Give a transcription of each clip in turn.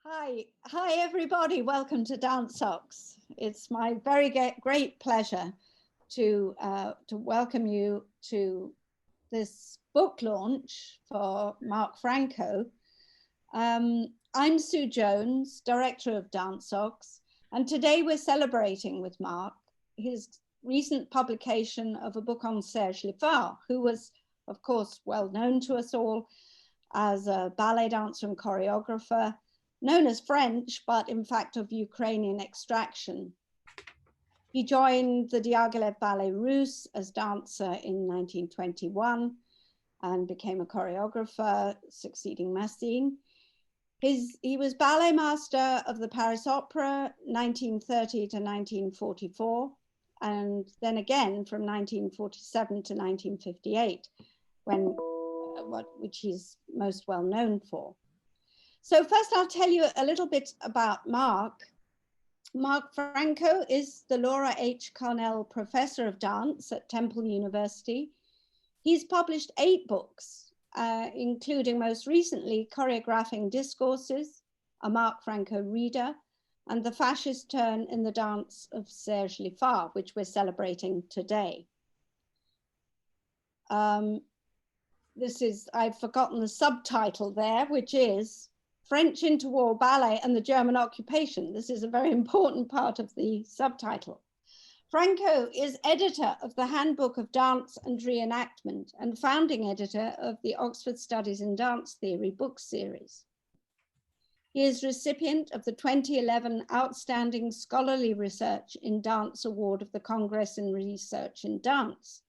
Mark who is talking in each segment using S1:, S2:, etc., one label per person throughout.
S1: Hi everybody, welcome to Dansox. It's my very great pleasure to welcome you to this book launch for Mark Franko. I'm Sue Jones, director of Dansox, and today we're celebrating with Mark his recent publication of a book on Serge Lifar, who was, of course, well known to us all as a ballet dancer and choreographer, known as French, but in fact of Ukrainian extraction. He joined the Diaghilev Ballet Russe as dancer in 1921 and became a choreographer, succeeding Massine. He was ballet master of the Paris Opera, 1930 to 1944, and then again from 1947 to 1958, which he's most well known for. So first I'll tell you a little bit about Mark. Mark Franko is the Laura H. Carnell Professor of Dance at Temple University. He's published 8 books, including most recently Choreographing Discourses, a Mark Franko Reader, and The Fascist Turn in the Dance of Serge Lifar, which we're celebrating today. I've forgotten the subtitle there, which is French Interwar Ballet and the German Occupation. This is a very important part of the subtitle. Franko is editor of the Handbook of Dance and Reenactment and founding editor of the Oxford Studies in Dance Theory book series. He is recipient of the 2011 Outstanding Scholarly Research in Dance Award of the Congress in Research in Dance.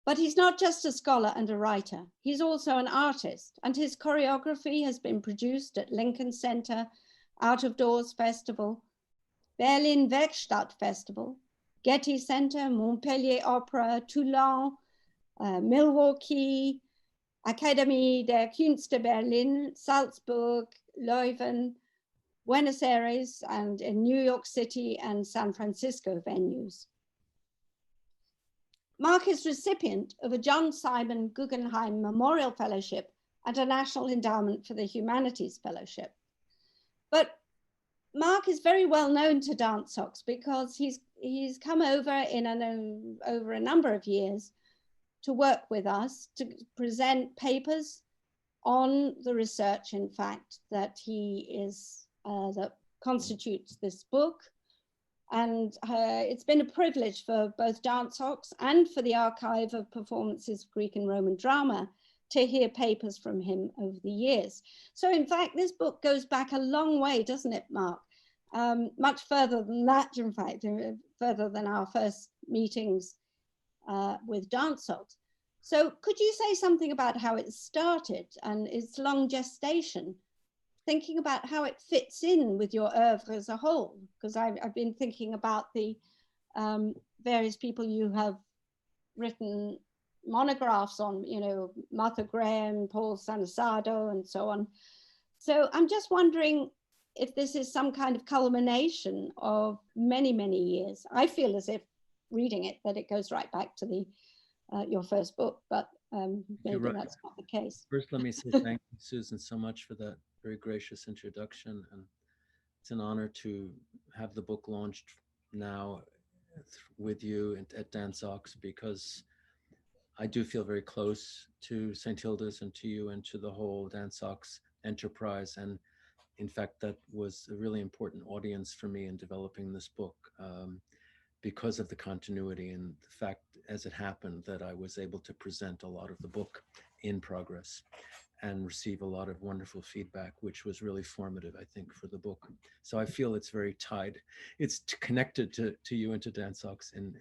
S1: But he's not just a scholar and a writer, he's also an artist, and his choreography has been produced at Lincoln Center, Out of Doors Festival, Berlin Werkstatt Festival, Getty Center, Montpellier Opera, Toulon, Milwaukee, Akademie der Künste Berlin, Salzburg, Leuven, Buenos Aires, and in New York City and San Francisco venues. Mark is recipient of a John Simon Guggenheim Memorial Fellowship and a National Endowment for the Humanities Fellowship. But Mark is very well known to Dansox because he's come over over a number of years to work with us to present papers on the research, in fact, that that constitutes this book. And it's been a privilege for both Dansox and for the Archive of Performances of Greek and Roman Drama to hear papers from him over the years. So in fact, this book goes back a long way, doesn't it, Mark? Much further than that, in fact, further than our first meetings with Dansox. So could you say something about how it started and its long gestation? Thinking about how it fits in with your oeuvre as a whole, because I've been thinking about the various people you have written monographs on, Martha Graham, Paul Sanasado, and so on. So I'm just wondering if this is some kind of culmination of many, many years. I feel as if reading it that it goes right back to your first book, but maybe that's not the case.
S2: First, let me say thank you, Susan, so much for that very gracious introduction, and it's an honor to have the book launched now with you at Dansox, because I do feel very close to St. Hilda's and to you and to the whole Dansox enterprise, and in fact that was a really important audience for me in developing this book, because of the continuity and the fact, as it happened, that I was able to present a lot of the book in progress and receive a lot of wonderful feedback, which was really formative, I think, for the book. So I feel it's very tied. It's connected to you and to Dansox, and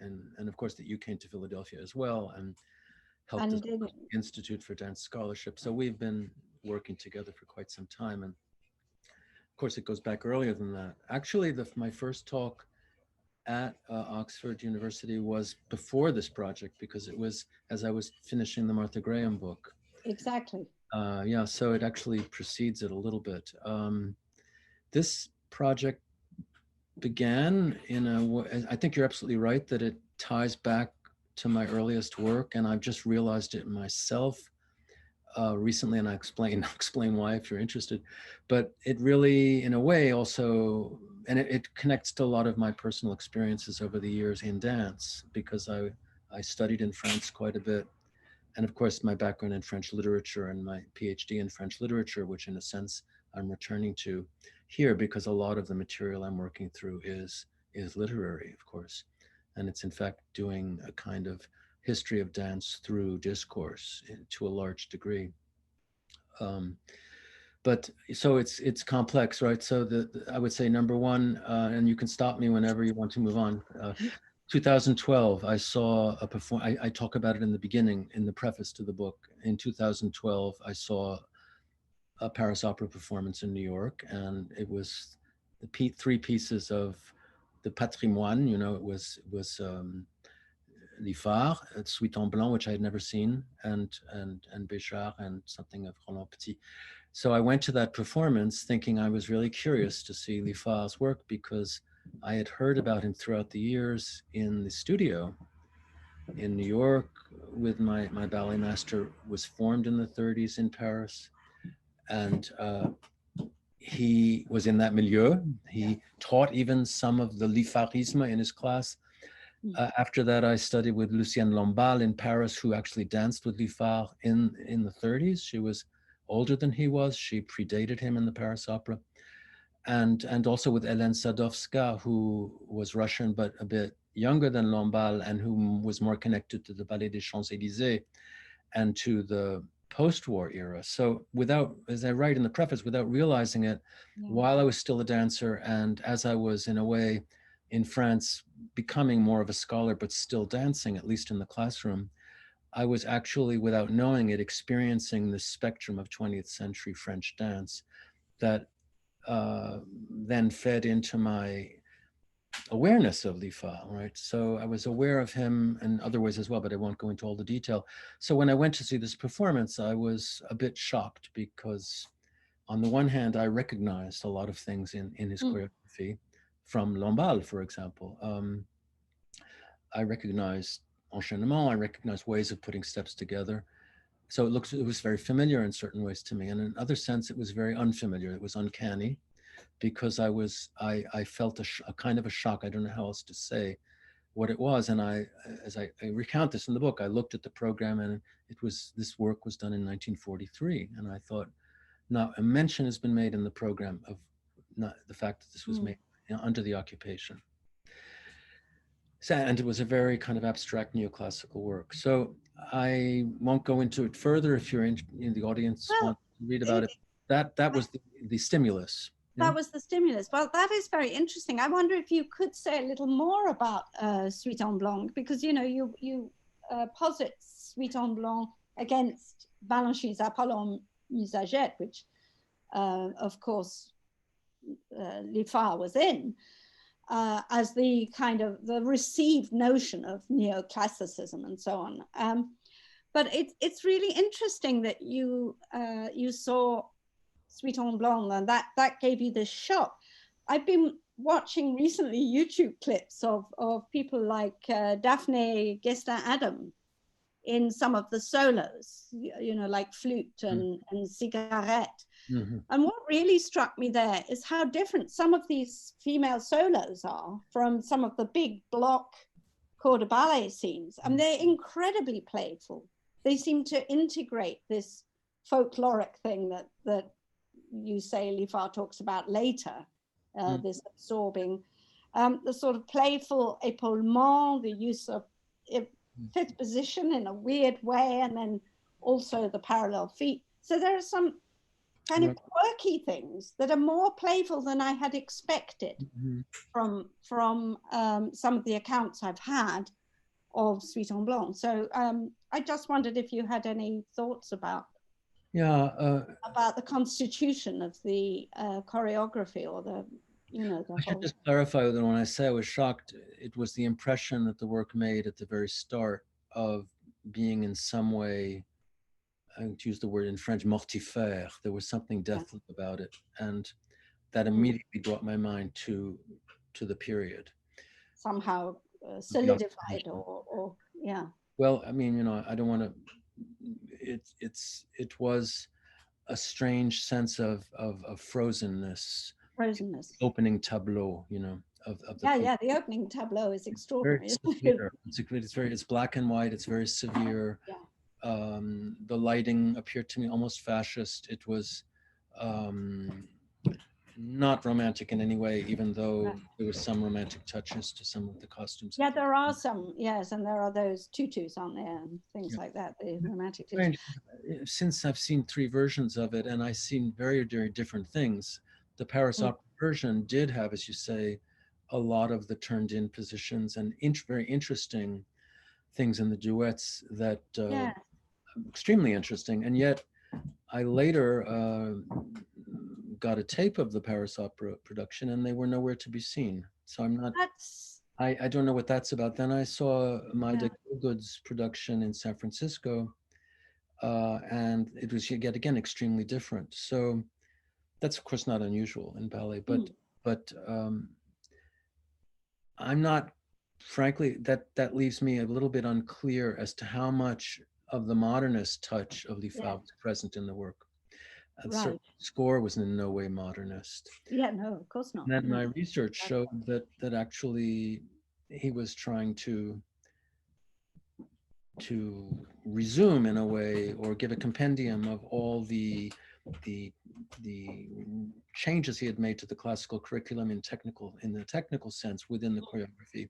S2: of course that you came to Philadelphia as well and helped us Institute for Dance Scholarship. So we've been working together for quite some time. And of course it goes back earlier than that. Actually, my first talk at Oxford University was before this project, because it was as I was finishing the Martha Graham book.
S1: Exactly.
S2: Yeah, so it actually precedes it a little bit. This project began in a way, I think you're absolutely right that it ties back to my earliest work, and I've just realized it myself. recently, and I explain explain why if you're interested. But it really, in a way, also, and it connects to a lot of my personal experiences over the years in dance, because I studied in France quite a bit, and of course my background in French literature and my PhD in French literature, which in a sense I'm returning to here, because a lot of the material I'm working through is literary, of course, and it's in fact doing a kind of history of dance through discourse to a large degree. Um, but so it's complex, right? So I would say number one, and you can stop me whenever you want to move on. 2012, I saw a perform. I talk about it in the beginning, in the preface to the book. In 2012, I saw a Paris Opera performance in New York, and it was the three pieces of the Patrimoine. You know, it was Lifar, Suite en Blanc, which I had never seen, and Béchard, and something of Roland Petit. So I went to that performance thinking I was really curious to see Lifar's work, because I had heard about him throughout the years in the studio in New York with my ballet master, was formed in the 30s in Paris. And he was in that milieu. He taught even some of the Lifarisme in his class. After that, I studied with Lucienne Lamballe in Paris, who actually danced with Lifar in the 30s. She was older than he was. She predated him in the Paris Opera. And also with Hélène Sadowska, who was Russian, but a bit younger than Lamballe, and who was more connected to the Ballet des Champs-Élysées and to the post-war era. So without, as I write in the preface, without realizing it, while I was still a dancer, and as I was in a way in France becoming more of a scholar, but still dancing, at least in the classroom, I was actually, without knowing it, experiencing this spectrum of 20th century French dance that then fed into my awareness of Lifar, right? So I was aware of him in other ways as well, but I won't go into all the detail. So when I went to see this performance, I was a bit shocked, because on the one hand, I recognized a lot of things in his choreography from Lamballe, for example. I recognized enchaînement, I recognized ways of putting steps together. So it was very familiar in certain ways to me. And in other sense, it was very unfamiliar. It was uncanny, because I felt a kind of a shock. I don't know how else to say what it was. And as I recount this in the book, I looked at the program, and this work was done in 1943. And I thought, now a mention has been made in the program of not the fact that this was made under the occupation. So, and it was a very kind of abstract neoclassical work. So I won't go into it further. If you're in the audience, want to read about it. That was the stimulus.
S1: That was the stimulus. Well, that is very interesting. I wonder if you could say a little more about Suite en Blanc, because you know you posit Suite en Blanc against Balanchine's Apollon Musagette, which of course Lifar was in, as the kind of the received notion of neoclassicism and so on. But it's really interesting that you saw Suite en Blanc, and that gave you this shock. I've been watching recently YouTube clips of people like Daphne Guestin-Adam in some of the solos, you know, like flute and cigarette. And what really struck me there is how different some of these female solos are from some of the big block corps de ballet scenes. And they're incredibly playful. They seem to integrate this folkloric thing that you say Lifar talks about later, this absorbing, the sort of playful épaulement, the use of fifth position in a weird way, and then also the parallel feet. So there are some kind of quirky things that are more playful than I had expected from some of the accounts I've had of Suite en Blanc. So I just wondered if you had any thoughts about the constitution of the choreography, or the, you know, the
S2: I should just clarify that when I say I was shocked, it was the impression that the work made at the very start of being in some way, I would use the word in French, mortifère. There was something deathly about it, and that immediately brought my mind to the period.
S1: Somehow solidified, or yeah.
S2: Well, I mean, you know, I don't want to. it was a strange sense of frozenness.
S1: Frozenness.
S2: Opening tableau, you know, of the
S1: Yeah,
S2: poem.
S1: yeah. The opening tableau is
S2: Very
S1: extraordinary.
S2: severe. It's black and white. It's very severe.
S1: Yeah.
S2: The lighting appeared to me almost fascist. It was um, not romantic in any way, even though
S1: Right.
S2: there was some romantic touches to some of the costumes.
S1: Yeah, there are some, yes, and there are those tutus, aren't there, and things
S2: Yeah.
S1: like that, the romantic tutus.
S2: Strange. Since I've seen 3 versions of it, and I've seen very, very different things, the Paris Opera version did have, as you say, a lot of the turned in positions and very interesting things in the duets that
S1: Yeah.
S2: extremely interesting. And yet I later got a tape of the Paris Opera production and they were nowhere to be seen. So I'm not,
S1: That's,
S2: I don't know what that's about. Then I saw
S1: yeah.
S2: Maida Good's production in San Francisco, and it was yet again extremely different. So that's of course not unusual in ballet, but I'm not, frankly, that leaves me a little bit unclear as to how much of the modernist touch of Lifar was present in the work. The
S1: Right.
S2: score was in no way modernist.
S1: Yeah, no, of course not.
S2: And then
S1: No.
S2: my research showed that actually he was trying to resume in a way or give a compendium of all the changes he had made to the classical curriculum in the technical sense within the choreography,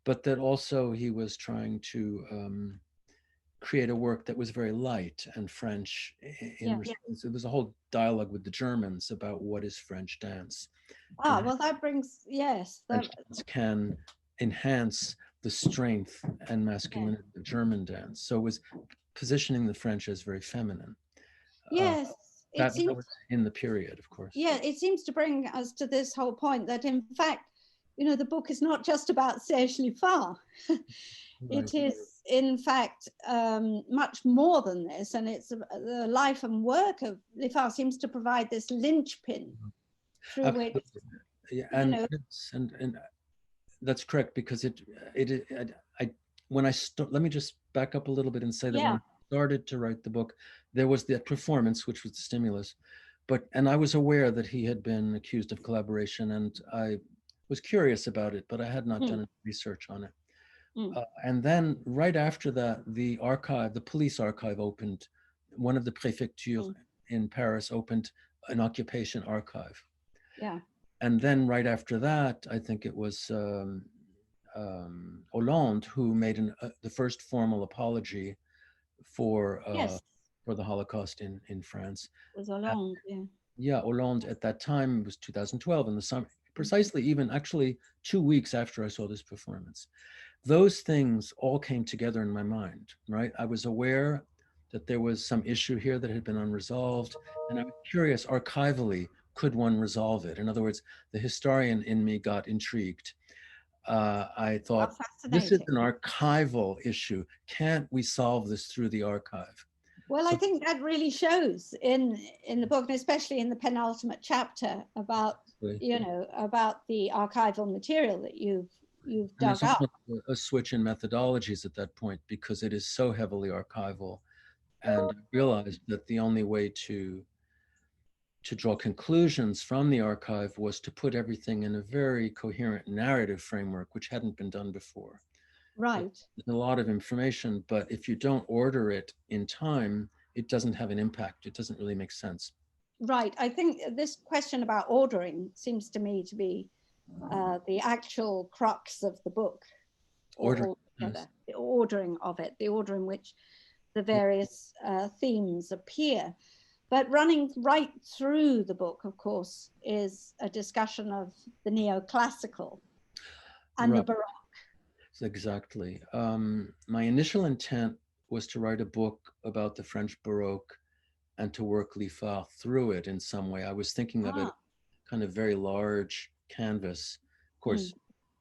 S2: but that also he was trying to create a work that was very light and French in response. It was a whole dialogue with the Germans about what is French dance.
S1: Ah, well, that brings, yes.
S2: French dance can enhance the strength and masculinity of German dance. So it was positioning the French as very feminine.
S1: Yes, it
S2: That
S1: seems,
S2: was in the period, of course.
S1: yeah, it seems to bring us to this whole point that in fact, you know, the book is not just about Serge Lifar. It is, in fact, much more than this, and it's the life and work of Lifar seems to provide this linchpin through
S2: Absolutely.
S1: which,
S2: Yeah,
S1: you know,
S2: and that's correct because when I let me just back up a little bit and say that when I started to write the book, there was that performance, which was the stimulus, and I was aware that he had been accused of collaboration, and I was curious about it, but I had not done any research on it. And then right after that, the police archive opened, one of the préfectures in Paris opened an occupation archive.
S1: Yeah.
S2: And then right after that, I think it was Hollande who made the first formal apology for the Holocaust in France.
S1: It was Hollande,
S2: Yeah, Hollande at that time, it was 2012 in the summer, precisely even actually 2 weeks after I saw this performance. Those things all came together in my mind, right? I was aware that there was some issue here that had been unresolved, and I was curious archivally, could one resolve it? In other words, the historian in me got intrigued. I thought, this is an archival issue. Can't we solve this through the archive?
S1: Well, I think that really shows in the book, and especially in the penultimate chapter about, you know, about the archival material that you've dug up.
S2: A switch in methodologies at that point because it is so heavily archival, and I realized that the only way to draw conclusions from the archive was to put everything in a very coherent narrative framework, which hadn't been done before.
S1: Right.
S2: There's a lot of information, but if you don't order it in time, it doesn't have an impact. It doesn't really make sense.
S1: Right. I think this question about ordering seems to me to be the actual crux of the book. The ordering of it, the order in which the various themes appear. But running right through the book, of course, is a discussion of the neoclassical and the Baroque.
S2: Exactly. My initial intent was to write a book about the French Baroque and to work Lifar through it in some way. I was thinking of it kind of very large canvas. Of course,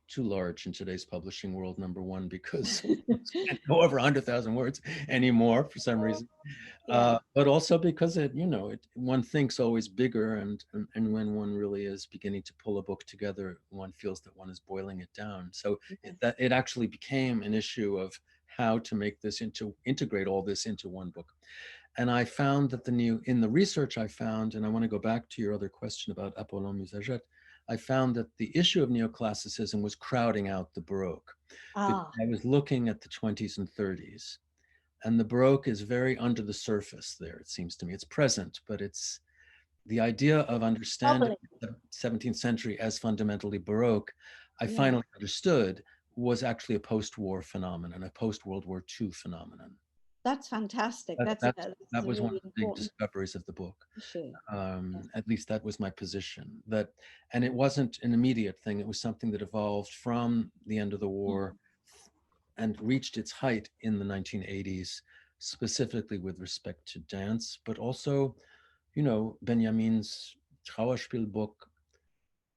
S2: too large in today's publishing world, number one, because it can't go over 100,000 words anymore for some reason. But also because one thinks always bigger, and when one really is beginning to pull a book together, one feels that one is boiling it down. So it actually became an issue of how to make this integrate all this into one book. And I found that in the research I found, and I want to go back to your other question about Apollon Musagette, I found that the issue of neoclassicism was crowding out the Baroque. Because I was looking at the 20s and 30s, and the Baroque is very under the surface there, it seems to me. It's present, but it's the idea of understanding the 17th century as fundamentally Baroque, I finally understood was actually a post-war phenomenon, a post-World War II phenomenon.
S1: That's fantastic.
S2: That was one of the big discoveries of the book. At least that was my position. And it wasn't an immediate thing. It was something that evolved from the end of the war and reached its height in the 1980s, specifically with respect to dance, but also, you know, Benjamin's Trauerspiel book,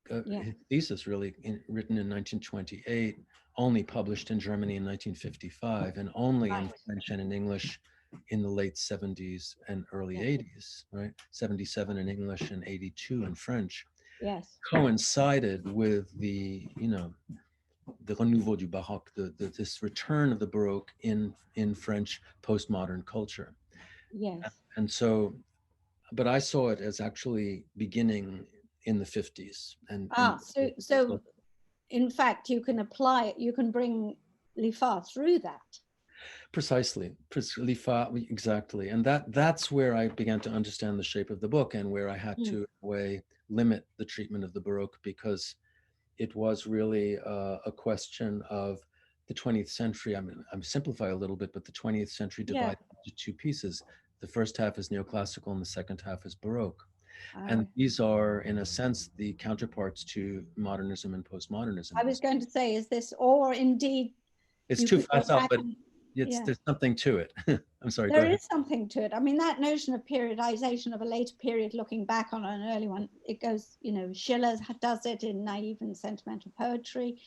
S2: his thesis really written in 1928, only published in Germany in 1955, and only in French and in English in the late 70s and early 80s, right? 77 in English and 82 in French.
S1: Yes.
S2: Coincided with the, you know, the renouveau du baroque, this return of the Baroque in French postmodern culture.
S1: Yes.
S2: And so, but I saw it as actually beginning in the 50s.
S1: So in fact, you can apply it, you can bring Lifar through that.
S2: Precisely, Lifar, exactly. And that's where I began to understand the shape of the book, and where I had to, in a way, limit the treatment of the Baroque, because it was really a question of the 20th century. I mean, I'm simplifying a little bit, but the 20th century divided into two pieces. The first half is neoclassical and the second half is Baroque. And these are, in a sense, the counterparts to modernism and postmodernism.
S1: I was going to say, is this, or indeed...
S2: It's too fast up, but there's something to it. I'm sorry, go ahead.
S1: There is something to it. I mean, that notion of periodization of a later period looking back on an early one, it goes, you know, Schiller does it in Naive and Sentimental Poetry.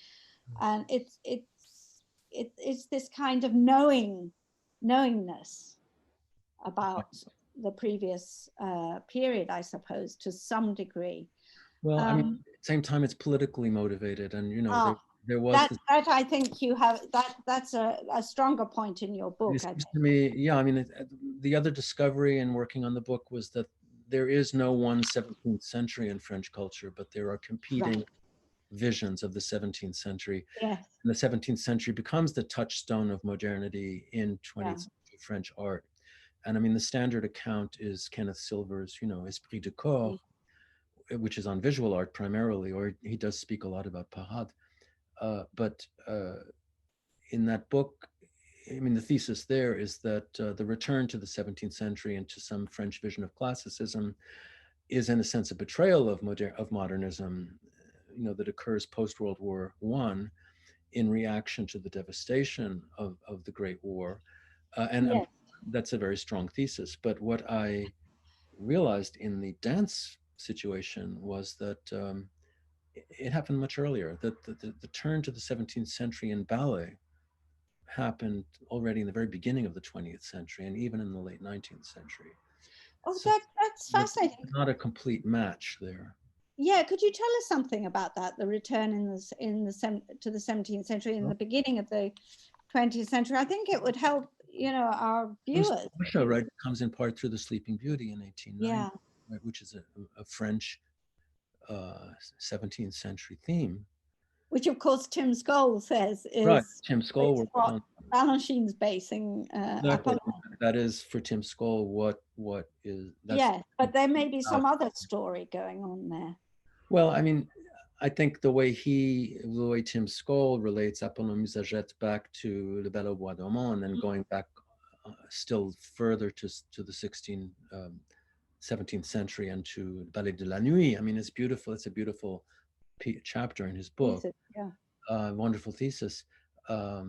S1: And it's this kind of knowingness about the previous period, I suppose, to some degree.
S2: Well, I mean, at the same time, it's politically motivated, and you know, there was
S1: that I think you have that's a stronger point in your book.
S2: It seems to me, yeah. I mean, the other discovery in working on the book was that there is no one 17th century in French culture, but there are competing visions of the 17th century.
S1: Yes.
S2: And the 17th century becomes the touchstone of modernity in 20th century French art. And I mean, the standard account is Kenneth Silver's, you know, Esprit de Corps, which is on visual art primarily, or he does speak a lot about Parade. But in that book, I mean, the thesis there is that the return to the 17th century and to some French vision of classicism is, in a sense, a betrayal of modernism, you know, that occurs post-World War I in reaction to the devastation of the Great War. And that's a very strong thesis. But what I realized in the dance situation was that it happened much earlier, that the turn to the 17th century in ballet happened already in the very beginning of the 20th century and even in the late 19th century.
S1: Oh, so that's fascinating.
S2: Not a complete match there.
S1: Yeah, could you tell us something about that? The return to the 17th century and the beginning of the 20th century. I think it would help, you know, our viewers.
S2: Russia, right, comes in part through the Sleeping Beauty in 1890, right, which is a French 17th century theme.
S1: Which, of course, Tim Skoll says is
S2: right. Tim Skoll
S1: what Balanchine's basing.
S2: That is, for Tim Skoll, what is.
S1: Yes, but there may be some other story going on there.
S2: Well, I mean, I think the way Tim Skoll relates Apollon Musagette back to Le Bal au Bois Dormant, and then going back still further to the 17th century and to Ballet de la Nuit. I mean, it's beautiful. It's a beautiful chapter in his book. Wonderful thesis. I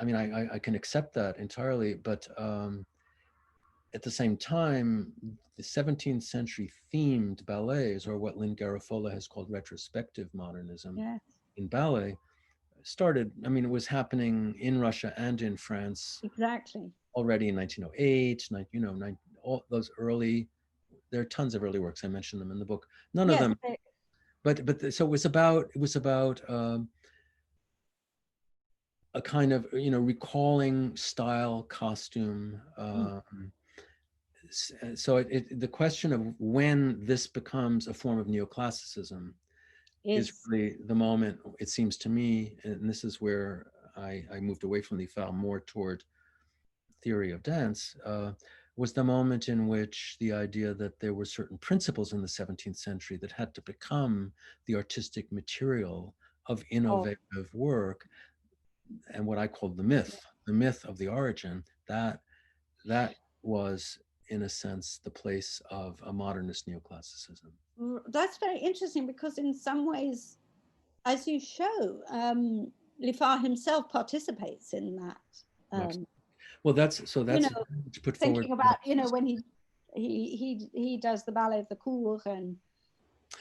S2: mean, I can accept that entirely, but at the same time, the 17th century themed ballets, or what Lynn Garofalo has called retrospective modernism in ballet, started, I mean, it was happening in Russia and in France.
S1: Exactly.
S2: Already in 1908, all those early, there are tons of early works. I mentioned them in the book. None of them, but so it was about a kind of, recalling style, costume. So the question of when this becomes a form of neoclassicism is really the moment, it seems to me, and this is where I moved away from Lifar more toward theory of dance, was the moment in which the idea that there were certain principles in the 17th century that had to become the artistic material of innovative work, and what I called the myth of the origin, that was, in a sense, the place of a modernist neoclassicism.
S1: That's very interesting, because in some ways, as you show, Lifar himself participates in that.
S2: Well, that's to put forward.
S1: Thinking about, when he does the ballet of the cour and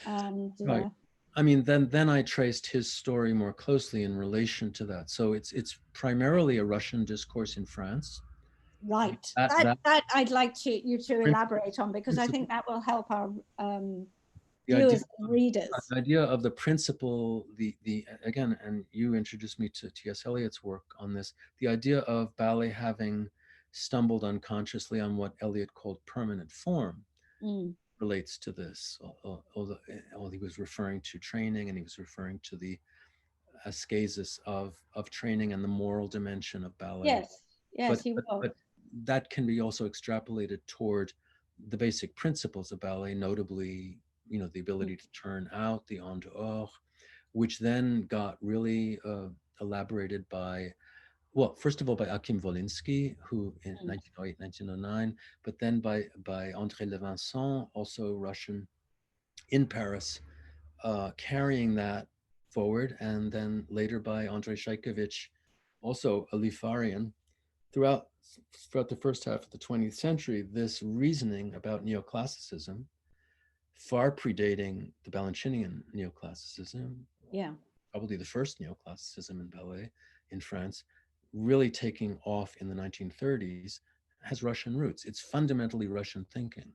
S2: right. I mean, then I traced his story more closely in relation to that. So it's primarily a Russian discourse in France.
S1: Right. That I'd like you to elaborate on, because I think that will help our viewers and readers.
S2: The idea of the principle, the again, and you introduced me to T.S. Eliot's work on this, the idea of ballet having stumbled unconsciously on what Eliot called permanent form relates to this. Although he was referring to training, and he was referring to the ascesis of training and the moral dimension of ballet.
S1: Yes,
S2: but that can be also extrapolated toward the basic principles of ballet, notably, the ability to turn out, the en dehors, which then got really elaborated by, well, first of all, by Akim Volinsky, who in 1908, 1909, but then by André Levinson, also Russian, in Paris, carrying that forward, and then later by Andrei Shaikevich, also a Lifarian. Throughout the first half of the 20th century, this reasoning about neoclassicism, far predating the Balanchinian neoclassicism, probably the first neoclassicism in ballet in France, really taking off in the 1930s, has Russian roots. It's fundamentally Russian thinking.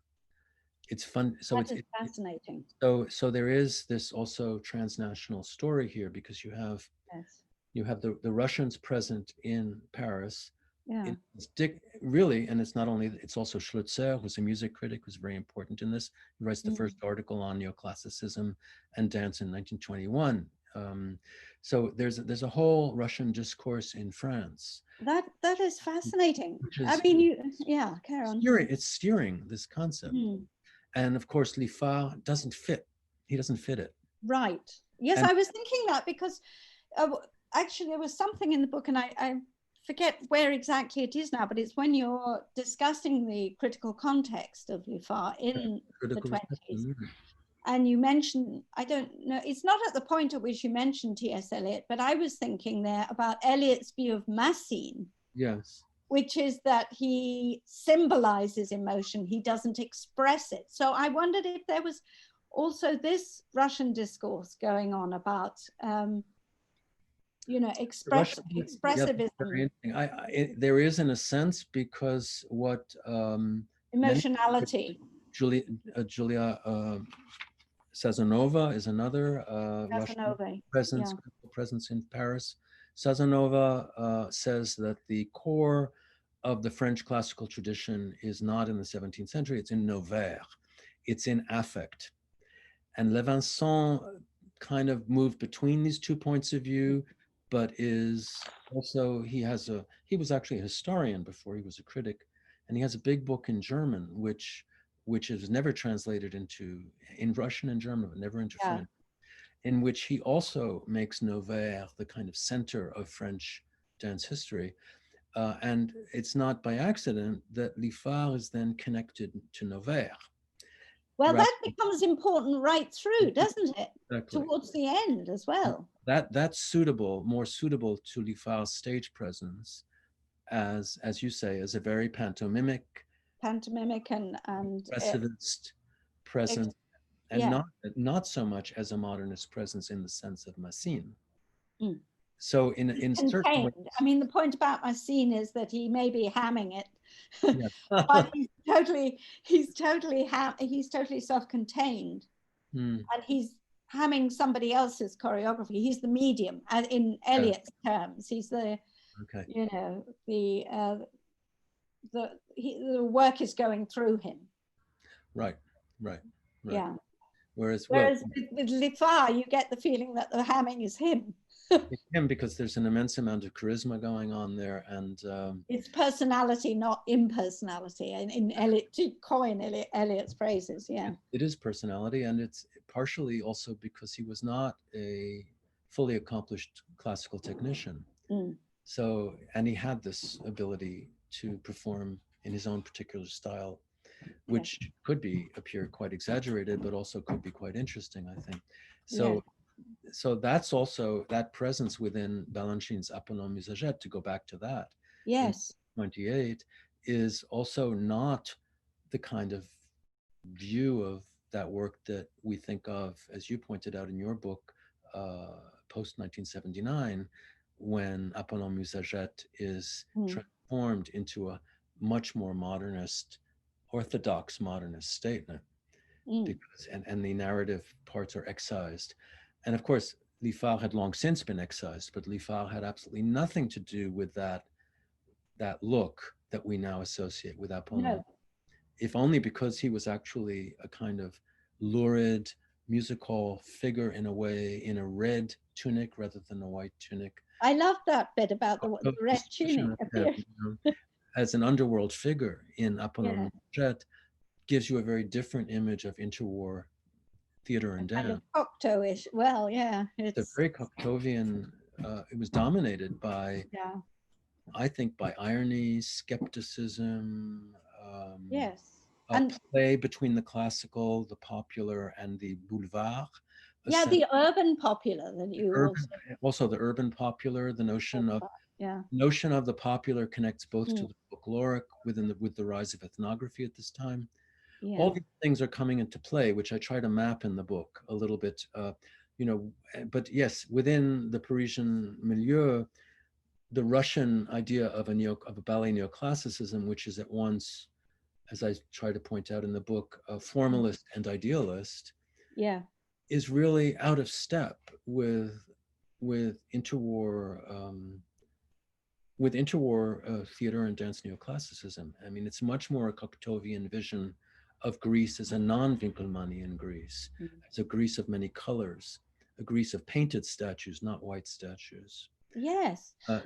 S2: It's fun. So it's
S1: fascinating.
S2: So there is this also transnational story here, because you have the Russians present in Paris. It's really, and it's not only, it's also Schlutzer, who's a music critic, who's very important in this. He writes the first article on neoclassicism and dance in 1921. So there's a whole Russian discourse in France.
S1: That is fascinating. I mean, carry on.
S2: It's steering this concept. And of course, Lifar doesn't fit. He doesn't fit it.
S1: Right. Yes, I was thinking that, because actually there was something in the book, and I forget where exactly it is now, but it's when you're discussing the critical context of Lifar in the 20s. And you mentioned, I don't know, it's not at the point at which you mentioned T.S. Eliot, but I was thinking there about Eliot's view of Massine.
S2: Yes.
S1: Which is that he symbolizes emotion, he doesn't express it. So I wondered if there was also this Russian discourse going on about, expressivism.
S2: There is, in a sense, because what
S1: emotionality.
S2: Julia Sazonova is another Russian presence in Paris. Sazonova says that the core of the French classical tradition is not in the 17th century, it's in Novaire, it's in affect. And Levinson kind of moved between these two points of view, but is also, he was actually a historian before he was a critic, and he has a big book in German, which is never translated in Russian and German, but never into French, in which he also makes Novaire the kind of center of French dance history. And it's not by accident that Lifar is then connected to Novaire.
S1: Well, that becomes important right through, doesn't it? Exactly. Towards the end as well.
S2: That's more suitable to Lifar's stage presence, as you say, as a very pantomimic and expressivist presence, and not so much as a modernist presence in the sense of Massine. So in certain ways,
S1: I mean, the point about Massine is that he may be hamming it, but he's totally self-contained, and he's hamming somebody else's choreography. He's the medium, and in Eliot's terms, he's the, you know, the work is going through him.
S2: Right.
S1: Yeah.
S2: Whereas
S1: with Lifar, you get the feeling that the hamming is him.
S2: It's him because there's an immense amount of charisma going on there, and
S1: it's personality, not impersonality. And in Eliot, to coin Eliot's phrases, yeah,
S2: it is personality, and it's partially also because he was not a fully accomplished classical technician. So, and he had this ability to perform in his own particular style, which could appear quite exaggerated, but also could be quite interesting, I think. So, so that's also that presence within Balanchine's Apollon Musagette, to go back to that.
S1: Yes.
S2: 28 is also not the kind of view of that work that we think of, as you pointed out in your book, post 1979, when Apollon Musagette is transformed into a much more modernist, orthodox modernist statement, because and the narrative parts are excised. And of course, Lifar had long since been excised, but Lifar had absolutely nothing to do with that look that we now associate with Apollon. No. If only because he was actually a kind of lurid musical figure in a way, in a red tunic rather than a white tunic.
S1: I love that bit about the red tunic.
S2: As an underworld figure in Apollon Musagette, gives you a very different image of interwar theater and dance.
S1: Kind of Cocteau-ish. Well,
S2: it's a very Cocteauvian. It was dominated by, I think, by irony, skepticism.
S1: And
S2: play between the classical, the popular, and the boulevard.
S1: The urban popular that you
S2: also the urban popular. The notion of the popular connects both to the folkloric with the rise of ethnography at this time. All these things are coming into play, which I try to map in the book a little bit, you know, but yes, within the Parisian milieu, the Russian idea of a ballet neoclassicism, which is at once, as I try to point out in the book, a formalist and idealist, is really out of step with interwar theater and dance neoclassicism. I mean, it's much more a Cocteauvian vision of Greece as a non-Winkelmannian Greece, as a Greece of many colors, a Greece of painted statues, not white statues.
S1: Yes.
S2: So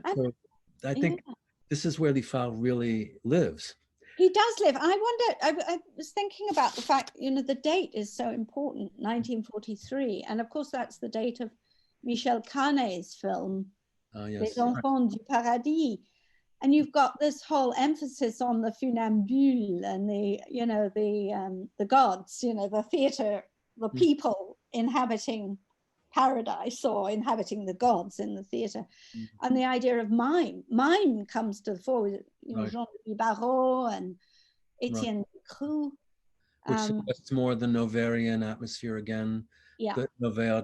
S2: I think this is where Lifar really lives.
S1: He does live. I wonder, I was thinking about the fact, you know, the date is so important, 1943. And of course, that's the date of Michel Carné's film, Les Enfants du Paradis. And you've got this whole emphasis on the funambule and the gods, you know, the theater, the people inhabiting paradise or inhabiting the gods in the theater, and the idea of mime. Mime comes to the fore with, you know, Jean de Barrault and Etienne Creux.
S2: Which suggests more the Novarian atmosphere again. The Novaire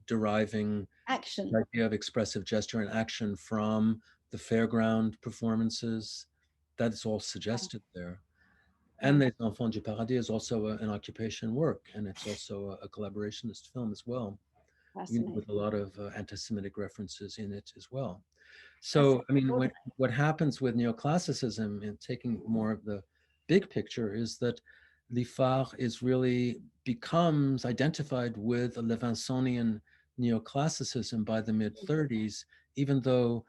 S2: deriving
S1: action,
S2: the idea of expressive gesture and action from the fairground performances. That is all suggested there. And Les Enfants du Paradis is also an occupation work, and it's also a collaborationist film as well, with a lot of anti-Semitic references in it as well. So, I mean, what happens with neoclassicism, and taking more of the big picture, is that Lifar becomes identified with a Levinsonian neoclassicism by the mid-30s, even though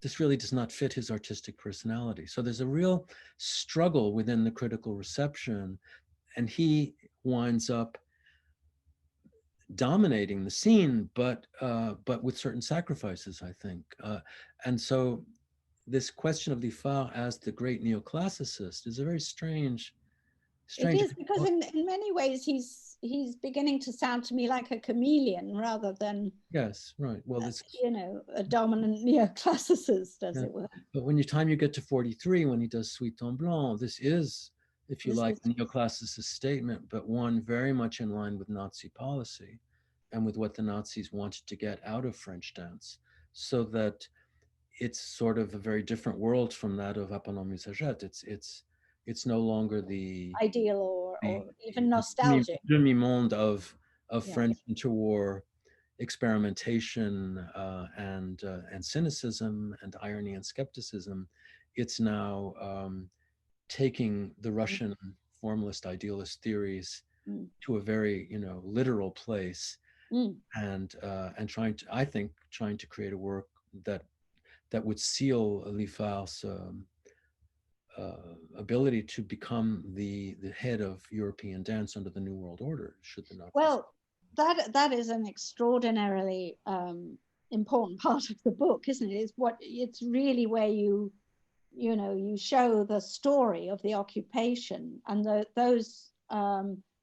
S2: this really does not fit his artistic personality. So there's a real struggle within the critical reception, and he winds up dominating the scene, but with certain sacrifices, I think. And so this question of Lifar as the great neoclassicist is a very strange.
S1: It is, because in many ways he's beginning to sound to me like a chameleon rather than you know, a dominant neoclassicist, as it were.
S2: But when you get to 43, when he does Suite en Blanc, this is, if you like, a neoclassicist statement, but one very much in line with Nazi policy and with what the Nazis wanted to get out of French dance, so that it's sort of a very different world from that of Apollon Musagette. It's no longer the
S1: ideal or even nostalgic
S2: demi-monde of of
S1: Yeah.
S2: French interwar experimentation and cynicism and irony and skepticism, it's now taking the Russian formalist idealist theories to a very, you know, literal place, and trying to, I think, trying to create a work that would seal Lifar's ability to become the head of European dance under the New World Order, should there not
S1: well, that is an extraordinarily important part of the book, isn't it? It's really where you show the story of the occupation and those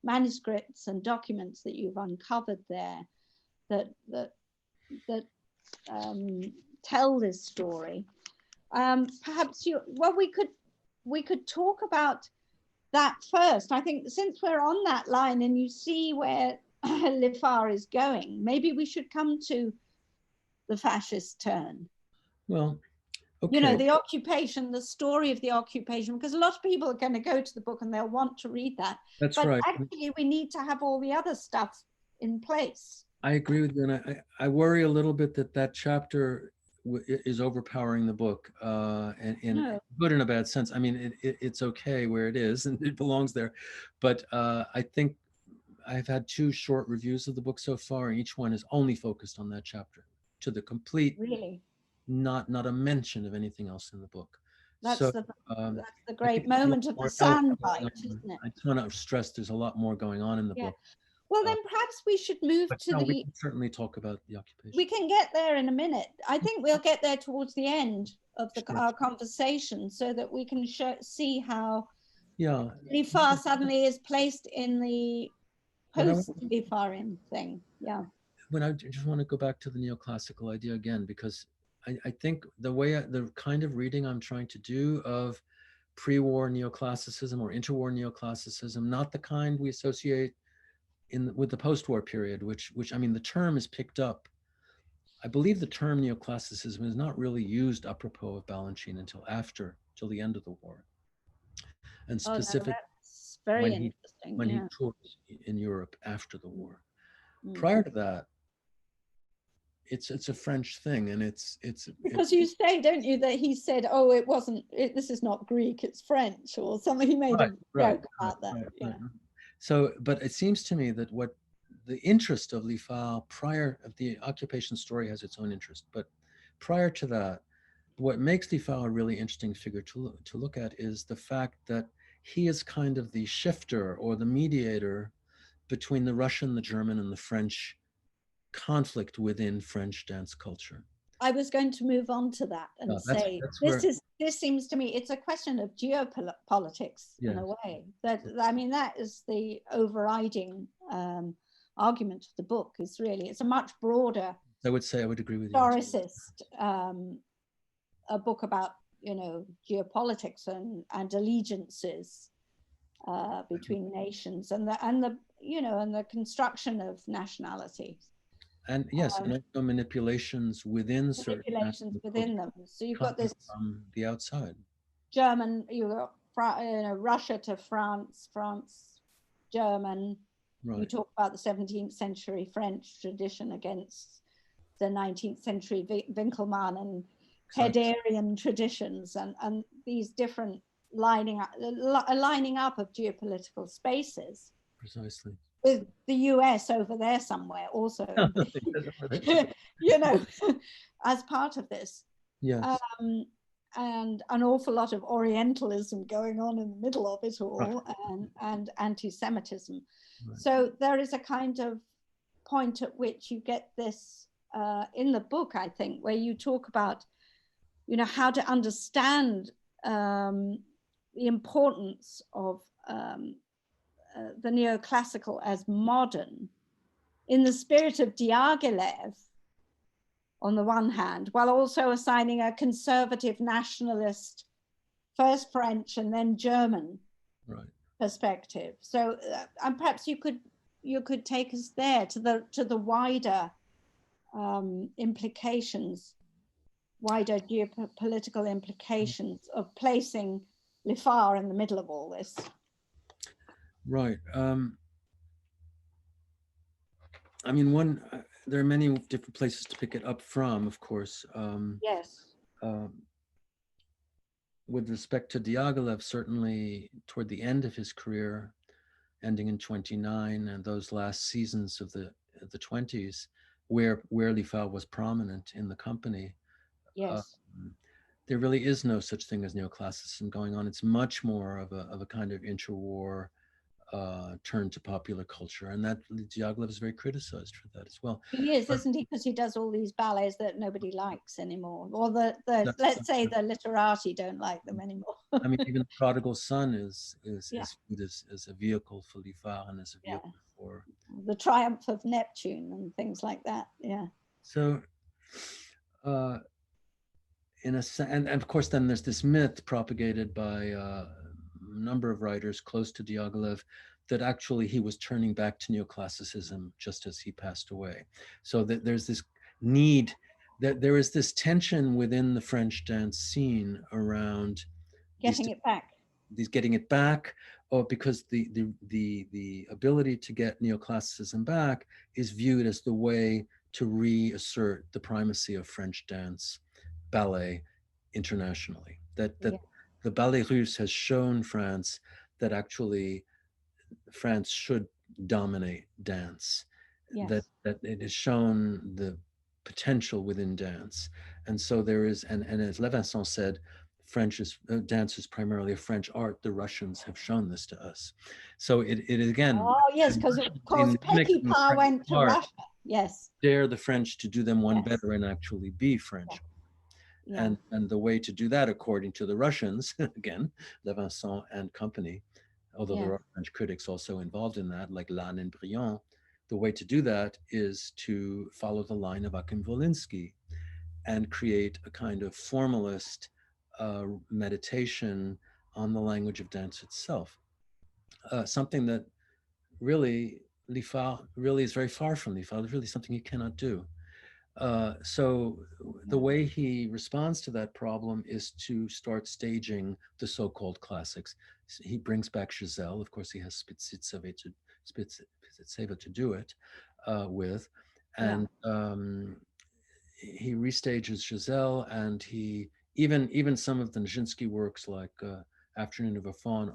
S1: manuscripts and documents that you've uncovered there that tell this story. Perhaps we could talk about that first. I think since we're on that line and you see where Lifar is going, maybe we should come to the fascist turn.
S2: Well, okay.
S1: You know, the occupation, the story of the occupation, because a lot of people are going to go to the book and they'll want to read that.
S2: That's
S1: but
S2: right.
S1: Actually, we need to have all the other stuff in place.
S2: I agree with you, and I worry a little bit that chapter is overpowering the book, and in good and a bad sense. I mean, it's okay where it is, and it belongs there, but I think I've had 2 short reviews of the book so far, and each one is only focused on that chapter, to the complete,
S1: really,
S2: not a mention of anything else in the book.
S1: That's
S2: so
S1: that's the great moment of the soundbite, isn't it?
S2: I just want to stress there's a lot more going on in the book.
S1: Well, then perhaps we should move to
S2: we can certainly talk about the occupation.
S1: We can get there in a minute. I think we'll get there towards the end of our conversation, so that we can see how Lifar suddenly is placed in the post-Lifarian thing. Yeah.
S2: But I just want to go back to the neoclassical idea again, because I think the kind of reading I'm trying to do of pre-war neoclassicism or interwar neoclassicism, not the kind we associate with the post-war period, which I mean, the term is picked up. I believe the term neoclassicism is not really used apropos of Balanchine until the end of the war, and specifically
S1: very interesting
S2: when he toured in Europe after the war. Prior to that, it's a French thing, and it's
S1: because you say, don't you, that he said, "Oh, this is not Greek, it's French," or something. He made a joke about that. Right.
S2: So, but it seems to me that what the interest of Lifar the occupation story has its own interest, but prior to that, what makes Lifar a really interesting figure to look at is the fact that he is kind of the shifter or the mediator between the Russian, the German, and the French conflict within French dance culture.
S1: I was going to move on to that and say this seems to me it's a question of geopolitics in a way. That is the overriding argument of the book. It's a much broader.
S2: I would agree with you.
S1: Historicist, a book about geopolitics and allegiances between nations and the construction of nationalities.
S2: And yes, and also manipulations within them.
S1: So you've got this
S2: from the outside.
S1: German, you've got Russia to France, German. Right. You talk about the 17th century French tradition against the 19th century Winckelmann and Herderian traditions, and these different lining up of geopolitical spaces.
S2: Precisely.
S1: With the US over there somewhere also, as part of this.
S2: Yes.
S1: And an awful lot of Orientalism going on in the middle of it all, and anti-Semitism. Right. So there is a kind of point at which you get this in the book, I think, where you talk about, how to understand the importance of the neoclassical as modern in the spirit of Diaghilev on the one hand, while also assigning a conservative nationalist, first French and then German perspective. So and perhaps you could take us there to the wider implications, wider geopolitical implications of placing Lifar in the middle of all this.
S2: Right. I mean, there are many different places to pick it up from, of course.
S1: Yes.
S2: Uh, with respect to Diaghilev, certainly toward the end of his career, ending in 29, and those last seasons of the 20s, where Lifar was prominent in the company, uh,
S1: Yes.
S2: there really is no such thing as neoclassicism going on. It's much more of a kind of interwar turn to popular culture, and that Diaghilev is very criticized for that as well.
S1: He is,
S2: But
S1: isn't he? Because he does all these ballets that nobody likes anymore, or the
S2: that's,
S1: let's say the literati don't like them anymore.
S2: I mean, even the Prodigal Son
S1: Yeah,
S2: is viewed as a vehicle for Lifar and as a
S1: yeah.
S2: vehicle for.
S1: The triumph of Neptune and things like that. Yeah.
S2: So, uh, and of course, then there's this myth propagated by a number of writers close to Diaghilev that actually he was turning back to neoclassicism just as he passed away. So that there's this need, that there is this tension within the French dance scene around these
S1: Getting it back.
S2: getting it back, or because the ability to get neoclassicism back is viewed as the way to reassert the primacy of French dance ballet internationally. That
S1: Yeah.
S2: the ballet russe has shown France that actually France should dominate dance,
S1: Yes.
S2: that it has shown the potential within dance. And so there is, and as Levinson said, French is dance is primarily a French art. The Russians have shown this to us. So it again,
S1: Oh yes,
S2: the
S1: because of
S2: Russians
S1: course
S2: in mimicking
S1: Peckinpah
S2: French
S1: went to
S2: art
S1: Russia. Yes.
S2: dare the French to do them one
S1: Yes.
S2: better and actually be
S1: Yeah.
S2: French.
S1: Yeah.
S2: And the way to do that, according to the Russians, again, Levinson and company, although
S1: Yeah.
S2: there are French critics also involved in that, like Lannes and Briand, the way to do that is to follow the line of Akim Volinsky and create a kind of formalist meditation on the language of dance itself. Something that really Lifar really is very far from Lifar. It's really something you cannot do. So the
S1: Yeah.
S2: way he responds to that problem is to start staging the so-called classics. He brings back Giselle. Of course, he has Spitzitseva to do it with,
S1: Yeah.
S2: and he restages Giselle, and he even some of the Nijinsky works like Afternoon of a Faun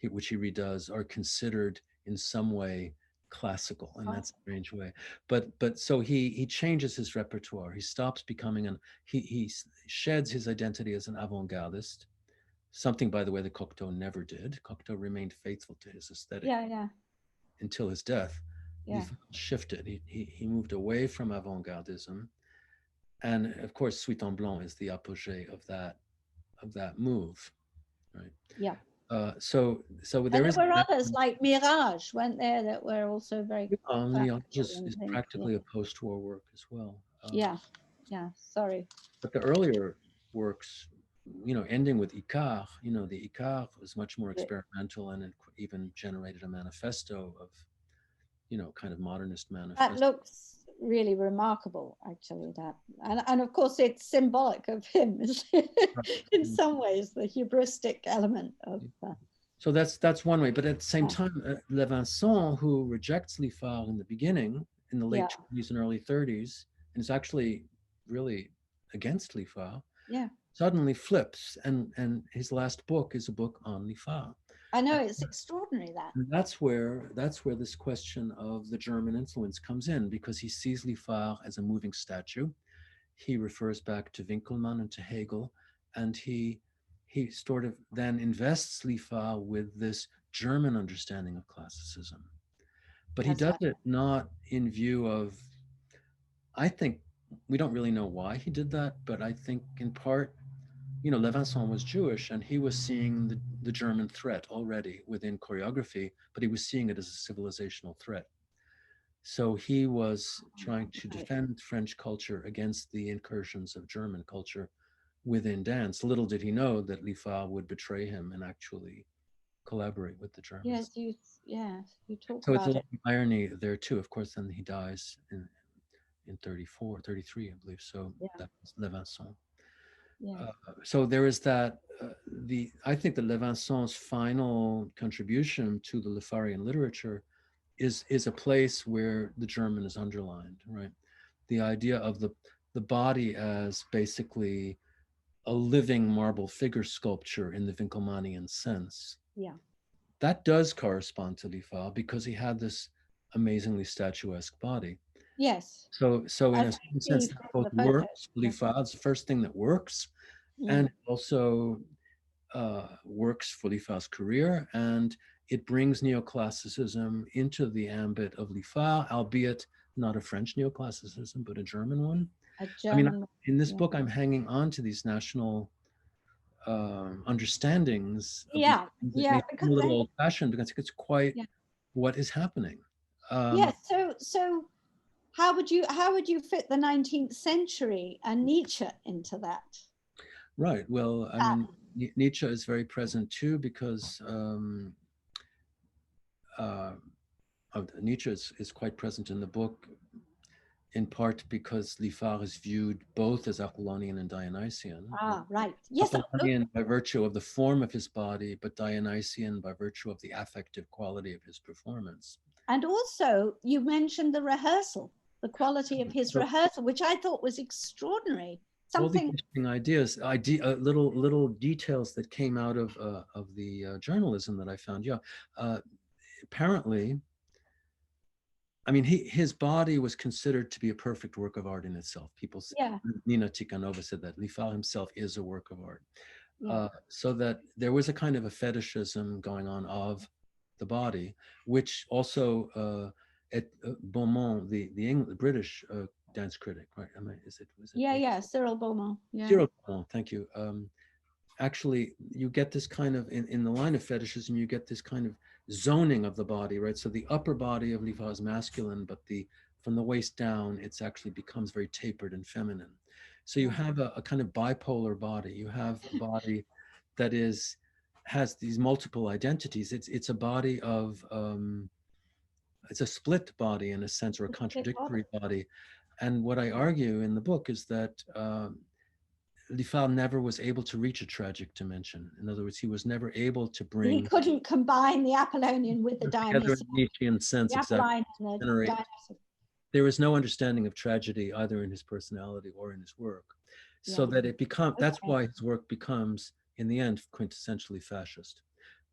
S2: which he redoes, are considered in some way classical in that strange way. But so he changes his repertoire. He stops becoming he sheds his identity as an avant-gardist, something by the way that Cocteau never did. Cocteau remained faithful to his aesthetic
S1: Yeah. Yeah.
S2: until his death.
S1: Yeah.
S2: He shifted. He moved away from avant-gardism, and of course, Suite en Blanc is the apogee of that move, right?
S1: Yeah.
S2: So
S1: And
S2: there
S1: there
S2: is
S1: were others like Mirage, weren't there, that were also very classical
S2: is
S1: and things. Yeah.
S2: practically a post-war work as well.
S1: Yeah. Yeah. Sorry.
S2: But the earlier works, ending with Icare, the Icare was much more experimental, and it even generated a manifesto of, kind of modernist
S1: That
S2: manifesto.
S1: looks really remarkable, actually. That and of course it's symbolic of him in some ways, the hubristic element of.
S2: So that's one way. But at the same
S1: Yeah.
S2: time, Levinson, who rejects Lifar in the beginning, in the
S1: Yeah.
S2: late 20s and early 30s, and is actually really against Lifar,
S1: Yeah.
S2: suddenly flips, and his last book is a book on Lifar.
S1: I know, it's extraordinary that.
S2: And that's where this question of the German influence comes in, because he sees Lifar as a moving statue. He refers back to Winkelmann and to Hegel, and he sort of then invests Lifar with this German understanding of classicism. But he
S1: That's
S2: does
S1: right.
S2: it not in view of, I think we don't really know why he did that, but I think in part, Levinson was Jewish, and he was seeing the German threat already within choreography, but he was seeing it as a civilizational threat. So he was trying to
S1: Right.
S2: defend French culture against the incursions of German culture within dance. Little did he know that Lifar would betray him and actually collaborate with the Germans.
S1: Yes, you talk
S2: So it's a
S1: about
S2: lot
S1: it.
S2: of irony there too. Of course, then he dies in 34, 33, I believe. So
S1: Yeah.
S2: that's Levinson.
S1: Yeah.
S2: Uh, so there is that. I think that Levinson's final contribution to the Lifarian literature is a place where the German is underlined, right? The idea of the body as basically a living marble figure sculpture in the Winkelmannian sense.
S1: Yeah.
S2: That does correspond to Lifar because he had this amazingly statuesque body.
S1: Yes.
S2: So in
S1: As
S2: a
S1: I
S2: certain
S1: see
S2: sense, that
S1: from
S2: both
S1: the photos.
S2: works. Lifar is the first thing that works, and it also works for Lifar's career, and it brings neoclassicism into the ambit of Lifar, albeit not a French neoclassicism, but a German one.
S1: A
S2: I mean,
S1: German.
S2: in this
S1: Yeah.
S2: book, I'm hanging on to these national understandings of these
S1: Yeah.
S2: things that
S1: Yeah.
S2: may seem
S1: Because
S2: a little
S1: they,
S2: old-fashioned, because it's quite
S1: yeah.
S2: what is happening.
S1: Yes. So how would you fit the 19th century and Nietzsche into that?
S2: Right. Well, I mean, Nietzsche is very present too, because Nietzsche is quite present in the book, in part because Lifar is viewed both as Apollonian and Dionysian.
S1: Ah, right. Yes.
S2: Apollonian by virtue of the form of his body, but Dionysian by virtue of the affective quality of his performance.
S1: And also, you mentioned the rehearsal, the quality of his rehearsal, which I thought was extraordinary.
S2: All these
S1: Something.
S2: interesting ideas, little details that came out of the journalism that I found. Yeah, apparently, I mean, his body was considered to be a perfect work of art in itself. People,
S1: Yeah.
S2: Nina Tikhanova said that Lifar himself is a work of art.
S1: Yeah.
S2: So that there was a kind of a fetishism going on of the body, which also at Beaumont, the British dance critic, right? I mean, is it
S1: Yeah. Yeah. Cyril Beaumont. Yeah.
S2: Cyril Beaumont, thank you. Actually, you get this kind of, in the line of fetishism, you get this kind of zoning of the body, right? So the upper body of Lifar is masculine, but from the waist down, it's actually becomes very tapered and feminine. So you have a kind of bipolar body. You have a body that has these multiple identities. It's a body of it's a split body in a sense, or a contradictory body. And what I argue in the book is that Lifar never was able to reach a tragic dimension. In other words, he was never able to
S1: He
S2: bring
S1: couldn't combine the Apollonian with the
S2: together in
S1: Dionysian.
S2: Nietzschean sense
S1: The
S2: exactly.
S1: Apolline and the Dionysian.
S2: There is no understanding of tragedy either in his personality or in his work. So that that's why his work becomes, in the end, quintessentially fascist.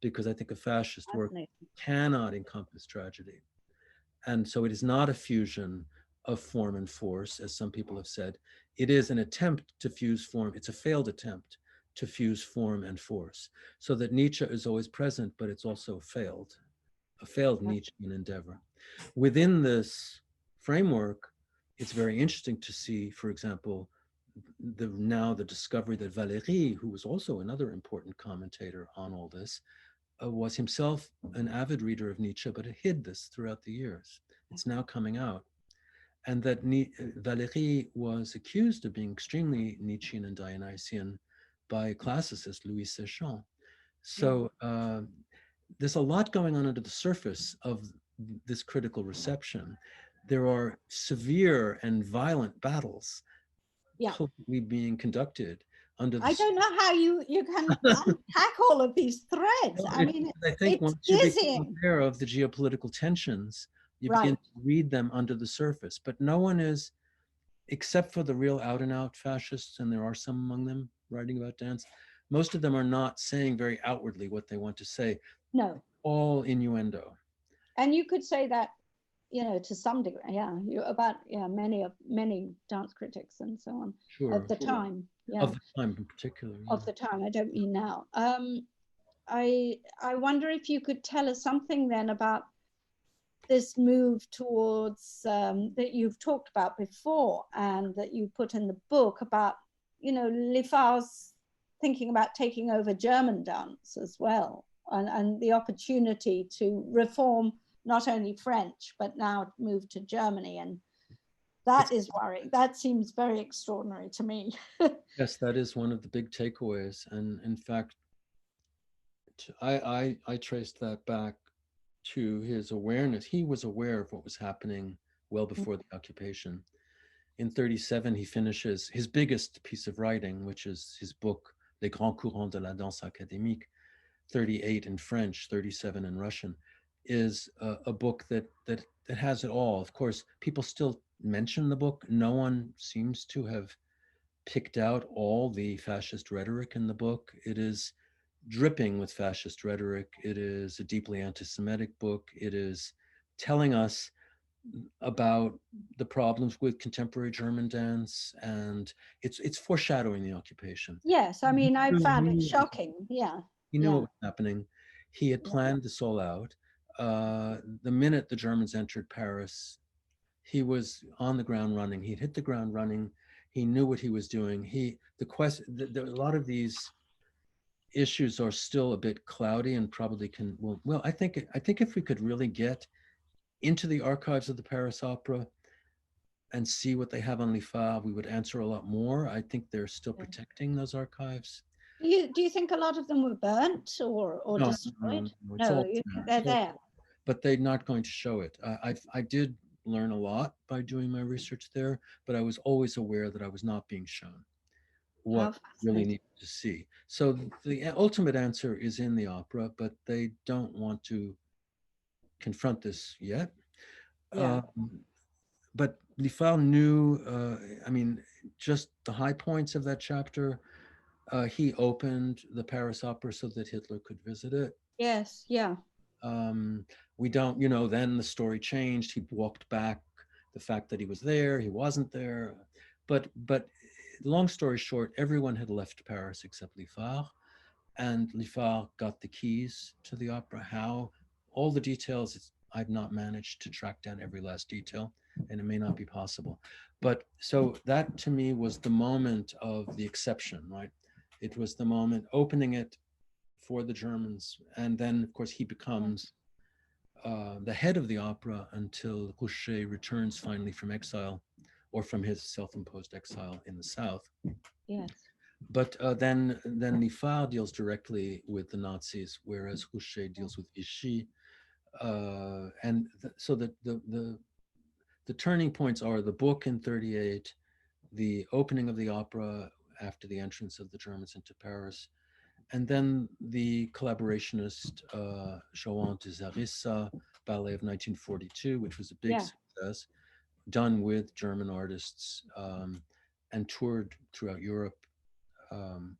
S2: Because I think a fascist work cannot encompass tragedy. And so it is not a fusion of form and force, as some people have said. It is an attempt to fuse form. It's a failed attempt to fuse form and force. So that Nietzsche is always present, but it's also a failed Nietzschean endeavor. Within this framework, it's very interesting to see, for example, the discovery that Valéry, who was also another important commentator on all this, was himself an avid reader of Nietzsche, but hid this throughout the years. It's now coming out. And that Valéry was accused of being extremely Nietzschean and Dionysian by classicist Louis Séchant. So there's a lot going on under the surface of this critical reception. There are severe and violent battles being conducted under the...
S1: I don't know how you can unpack all of these threads. I mean,
S2: I think
S1: it's
S2: once you become
S1: dizzying.
S2: aware of the geopolitical tensions, you begin to read them under the surface. But no one is, except for the real out and out fascists, and there are some among them writing about dance, most of them are not saying very outwardly what they want to say.
S1: No.
S2: All innuendo.
S1: And you could say that, to some degree, many dance critics and so on of the time. Yeah.
S2: Of the time in particular. Yeah.
S1: Of the time, I don't mean now. I wonder if you could tell us something then about this move towards that you've talked about before and that you put in the book about, Lifar's thinking about taking over German dance as well, and the opportunity to reform not only French, but now move to Germany. And that is worrying. That seems very extraordinary to me.
S2: Yes, that is one of the big takeaways. And in fact, I traced that back to his awareness. He was aware of what was happening well before the occupation. In 1937, he finishes his biggest piece of writing, which is his book, Les Grands Courants de la Danse Académique, 1938 in French, 1937 in Russian. is a book that has it all. Of course, people still mention the book. No one seems to have picked out all the fascist rhetoric in the book. It is dripping with fascist rhetoric. It is a deeply anti-Semitic book. It is telling us about the problems with contemporary German dance, and it's foreshadowing the occupation.
S1: Yes, I mean, I found it
S2: He
S1: shocking. Yeah,
S2: knew what
S1: yeah,
S2: was happening. He had
S1: yeah.
S2: planned this all out. The minute the Germans entered Paris, he was on the ground running. He'd hit the ground running. He knew what he was doing. A lot of these issues are still a bit cloudy and probably can, well, I think if we could really get into the archives of the Paris Opera and see what they have on Lifar, we would answer a lot more. I think they're still
S1: Yeah.
S2: protecting those archives.
S1: Do you think a lot of them were burnt or
S2: No, no,
S1: destroyed?
S2: no, it's
S1: No,
S2: all
S1: you
S2: there.
S1: think they're
S2: It's all
S1: there.
S2: there. But they're not going to show it. I did learn a lot by doing my research there, but I was always aware that I was not being shown
S1: How
S2: what really
S1: fascinating.
S2: needed to see. So the ultimate answer is in the opera, but they don't want to confront this yet.
S1: Yeah.
S2: Um, but Lifal knew, I mean, just the high points of that chapter. He opened the Paris Opera so that Hitler could visit it.
S1: Yes. Yeah.
S2: Um, we don't, then the story changed. He walked back the fact that he was there, he wasn't there. But long story short, everyone had left Paris except Lifar, and Lifar got the keys to the opera. How? All the details, I've not managed to track down every last detail, and it may not be possible. But so that to me was the moment of the exception, right? It was the moment opening it for the Germans. And then, of course, he becomes the head of the opera until Rouchet returns finally from exile or from his self-imposed exile in the south.
S1: Yes.
S2: But then Lifar deals directly with the Nazis, whereas Rouchet deals with Vichy. So the turning points are the book in 38, the opening of the opera after the entrance of the Germans into Paris, and then the collaborationist Joan de Zarissa ballet of 1942, which was a big
S1: Yeah.
S2: success, done with German artists and toured throughout Europe. Um,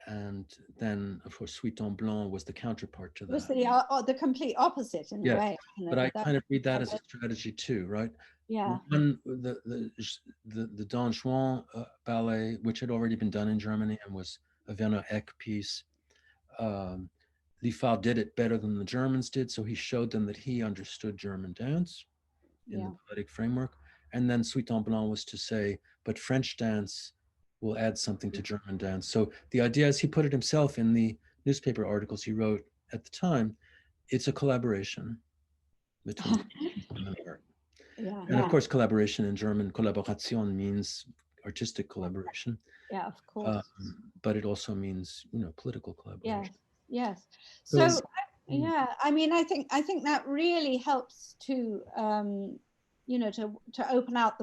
S2: and then, of course, Suite en Blanc was the counterpart to
S1: It was
S2: that.
S1: the complete opposite in a
S2: Yes,
S1: way.
S2: but I
S1: That
S2: kind of read that as a strategy too, right?
S1: yeah.
S2: One, the Don Juan ballet, which had already been done in Germany and was a Werner Eck piece. Um, Lifar did it better than the Germans did, so he showed them that he understood German dance in
S1: Yeah.
S2: the balletic framework. And then Suite en Blanc was to say, but French dance will add something to German dance. So the idea, as he put it himself in the newspaper articles he wrote at the time, it's a collaboration between German and art.
S1: Yeah.
S2: And of course, collaboration in German, Kollaboration means artistic collaboration,
S1: Yeah. Of course.
S2: but it also means, political
S1: Yes.
S2: collaboration.
S1: Yes.
S2: So,
S1: So yeah, I mean, I think that really helps to to open out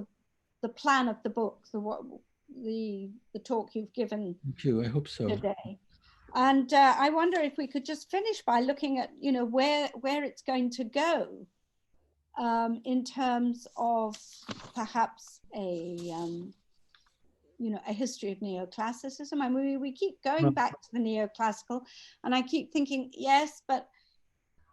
S1: the plan of the book, the talk you've given
S2: thank you. I hope so.
S1: today. And I wonder if we could just finish by looking at where it's going to go in terms of perhaps a history of neoclassicism. I mean, we keep going back to the neoclassical, and I keep thinking, yes, but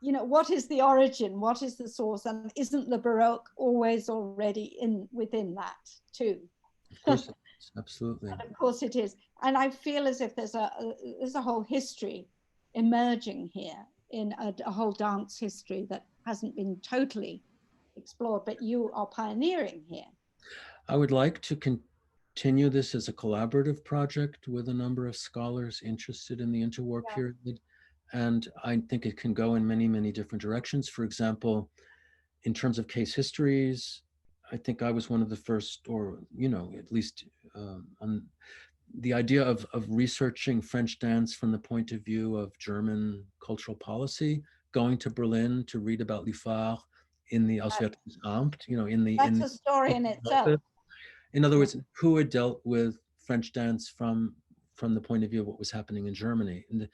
S1: what is the origin? What is the source? And isn't the Baroque always already within that too?
S2: Of course, it is. Absolutely.
S1: And of course it is. And I feel as if there's a whole history emerging here in a whole dance history that hasn't been totally explored, but you are pioneering here.
S2: I would like to continue this as a collaborative project with a number of scholars interested in the interwar period. And I think it can go in many, many different directions. For example, in terms of case histories, I think I was one of the first, or, at least on the idea of researching French dance from the point of view of German cultural policy, going to Berlin to read about Lifar in the Auswärtiges Amt,
S1: That's a story in itself.
S2: in other words, who had dealt with French dance from the point of view of what was happening in Germany. And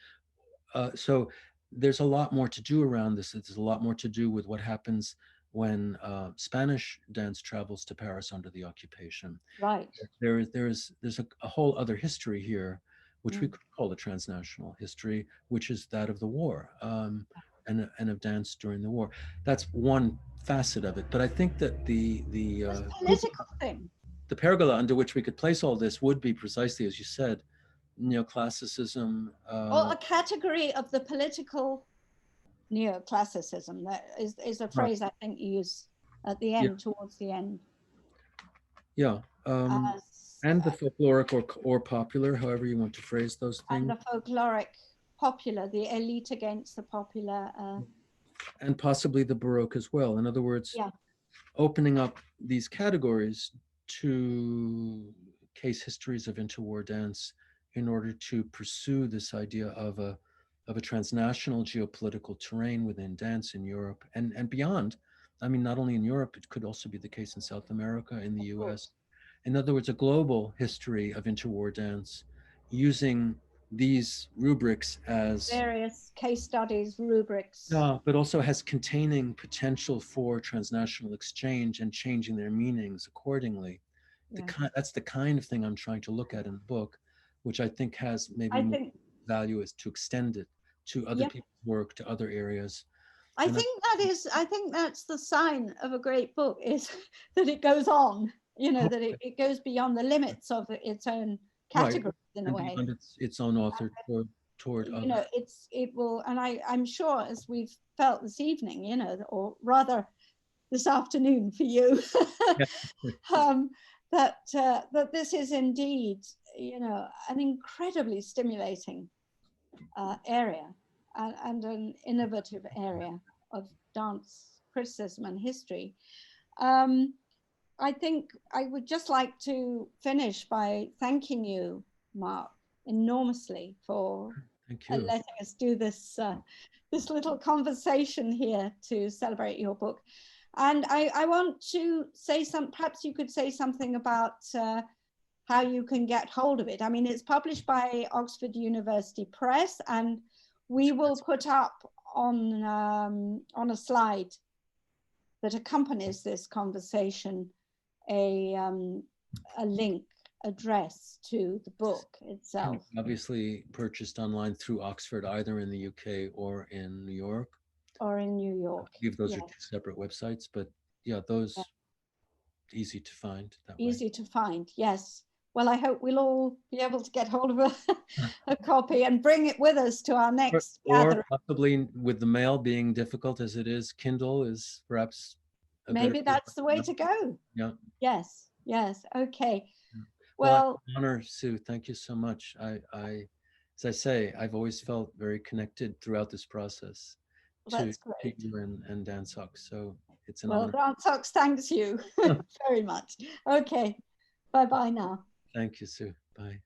S2: so there's a lot more to do around this. There's a lot more to do with what happens when Spanish dance travels to Paris under the occupation.
S1: Right.
S2: There's a whole other history here, which we could call a transnational history, which is that of the war, and of dance during the war. That's one facet of it. But I think that the
S1: political thing,
S2: the pergola under which we could place all this would be precisely as you said, neoclassicism,
S1: or a category of the political neoclassicism. That is a phrase I think you use at the end, towards the end.
S2: Yeah. And the folkloric or popular, however you want to phrase those things.
S1: And the folkloric popular, the elite against the popular.
S2: And possibly the Baroque as well. In other words, opening up these categories to case histories of interwar dance in order to pursue this idea of a transnational geopolitical terrain within dance in Europe and beyond. I mean, not only in Europe, it could also be the case in South America, in the US. In other words, a global history of interwar dance using these rubrics as
S1: various case studies, rubrics.
S2: But also has containing potential for transnational exchange and changing their meanings accordingly. That's the kind of thing I'm trying to look at in the book, which I think has maybe more value is to extend it to other people's work, to other areas.
S1: I think that's the sign of a great book, is that it goes on, that it goes beyond the limits of its own category, in a way.
S2: And its own author toward
S1: it will, and I'm sure, as we've felt this evening, or rather this afternoon for you, that this is indeed, an incredibly stimulating area and an innovative area of dance criticism and history. I think I would just like to finish by thanking you, Mark, enormously for letting us do this this little conversation here to celebrate your book. And I want to say perhaps you could say something about how you can get hold of it. I mean, it's published by Oxford University Press, and we will put up on a slide that accompanies this conversation a link address to the book itself.
S2: Obviously purchased online through Oxford, either in the UK or in New York.
S1: Or in New York.
S2: I believe those are two separate websites, but those easy to find.
S1: Easy to find, yes. Well, I hope we'll all be able to get hold of a copy and bring it with us to our next gathering.
S2: Or possibly, with the mail being difficult as it is, Kindle is perhaps
S1: maybe that's the way to go.
S2: Yeah.
S1: Yes. Okay.
S2: Well, honor, Sue. Thank you so much. As I say, I've always felt very connected throughout this process to you and Dansox. So it's an honor.
S1: Well, Dansox thanks you very much. Okay. Bye-bye now.
S2: Thank you, Sue. Bye.